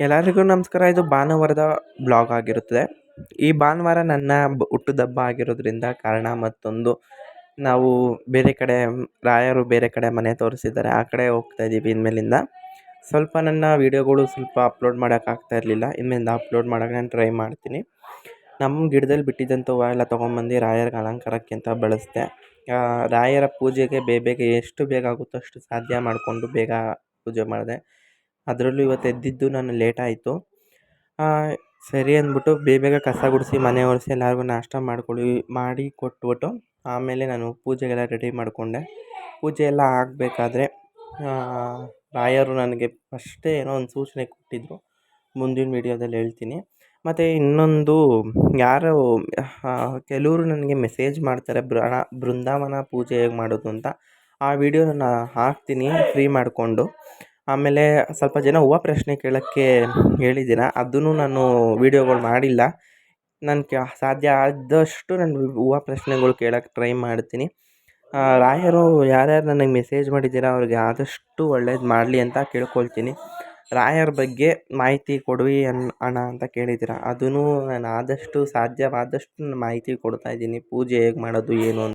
ಎಲ್ಲರಿಗೂ ನಮಸ್ಕಾರ. ಇದು ಭಾನುವಾರದ ಬ್ಲಾಗ್ ಆಗಿರುತ್ತದೆ. ಈ ಭಾನುವಾರ ನನ್ನ ಹುಟ್ಟುದಬ್ಬ ಆಗಿರೋದ್ರಿಂದ ಕಾರಣ ಮತ್ತೊಂದು, ನಾವು ಬೇರೆ ಕಡೆ ರಾಯರು ಬೇರೆ ಕಡೆ ಮನೆ ತೋರಿಸಿದ್ದಾರೆ, ಆ ಕಡೆ ಹೋಗ್ತಾ ಇದ್ದೀವಿ. ಇನ್ಮೇಲಿಂದ ಸ್ವಲ್ಪ ನನ್ನ ವೀಡಿಯೋಗಳು ಸ್ವಲ್ಪ ಅಪ್ಲೋಡ್ ಮಾಡೋಕ್ಕಾಗ್ತಾ ಇರಲಿಲ್ಲ. ಇನ್ಮೇಲಿಂದ ಅಪ್ಲೋಡ್ ಮಾಡೋಕ್ಕೆ ನಾನು ಟ್ರೈ ಮಾಡ್ತೀನಿ. ನಮ್ಮ ಗಿಡದಲ್ಲಿ ಬಿಟ್ಟಿದ್ದಂಥ ಹೂವು ಎಲ್ಲ ತೊಗೊಂಬಂದು ರಾಯರಿಗೆ ಅಲಂಕಾರಕ್ಕೆ ಅಂತ ಬಳಸಿದೆ. ರಾಯರ ಪೂಜೆಗೆ ಬೇಗ ಎಷ್ಟು ಬೇಗ ಆಗುತ್ತೋ ಅಷ್ಟು ಸಾಧ್ಯ ಮಾಡಿಕೊಂಡು ಬೇಗ ಪೂಜೆ ಮಾಡಿದೆ. ಅದರಲ್ಲೂ ಇವತ್ತು ಎದ್ದಿದ್ದು ನಾನು ಲೇಟ್ ಆಯಿತು. ಸರಿ ಅಂದ್ಬಿಟ್ಟು ಬೇಗ ಕಸ ಗುಡಿಸಿ ಮನೆ ಒರೆಸಿ ಎಲ್ಲರಿಗೂ ನಾಷ್ಟ ಮಾಡಿ ಕೊಟ್ಬಿಟ್ಟು ಆಮೇಲೆ ನಾನು ಪೂಜೆಗೆಲ್ಲ ರೆಡಿ ಮಾಡಿಕೊಂಡೆ. ಪೂಜೆ ಎಲ್ಲ ಆಗಬೇಕಾದ್ರೆ ರಾಯರು ನನಗೆ ಫಸ್ಟೇ ಏನೋ ಒಂದು ಸೂಚನೆ ಕೊಟ್ಟಿದ್ದರು, ಮುಂದಿನ ವೀಡಿಯೋದಲ್ಲಿ ಹೇಳ್ತೀನಿ. ಮತ್ತು ಇನ್ನೊಂದು, ಯಾರೋ ಕೆಲವರು ನನಗೆ ಮೆಸೇಜ್ ಮಾಡ್ತಾರೆ ಬೃಂದಾವನ ಪೂಜೆ ಹೇಗೆ ಮಾಡೋದು ಅಂತ. ಆ ವಿಡಿಯೋನ ನಾನು ಹಾಕ್ತೀನಿ ಫ್ರೀ ಮಾಡಿಕೊಂಡು. ಆಮೇಲೆ ಸ್ವಲ್ಪ ಜನ ಹೂವು ಪ್ರಶ್ನೆ ಕೇಳೋಕ್ಕೆ ಹೇಳಿದ್ದೀರ, ಅದನ್ನು ನಾನು ವೀಡಿಯೋಗಳು ಮಾಡಿಲ್ಲ. ನಾನು ಸಾಧ್ಯ ಆದಷ್ಟು ನಾನು ಹೂವು ಪ್ರಶ್ನೆಗಳು ಕೇಳೋಕ್ಕೆ ಟ್ರೈ ಮಾಡ್ತೀನಿ. ರಾಯರು ಯಾರ್ಯಾರು ನನಗೆ ಮೆಸೇಜ್ ಮಾಡಿದ್ದೀರ ಅವ್ರಿಗೆ ಆದಷ್ಟು ಒಳ್ಳೇದು ಮಾಡಲಿ ಅಂತ ಕೇಳ್ಕೊಳ್ತೀನಿ. ರಾಯರ ಬಗ್ಗೆ ಮಾಹಿತಿ ಕೊಡಿ ಅಣ್ಣ ಅಂತ ಕೇಳಿದ್ದೀರ, ಅದನ್ನು ನಾನು ಆದಷ್ಟು ಸಾಧ್ಯವಾದಷ್ಟು ನಾನು ಮಾಹಿತಿ ಕೊಡ್ತಾಯಿದ್ದೀನಿ, ಪೂಜೆ ಹೇಗೆ ಮಾಡೋದು ಏನು ಅಂತ.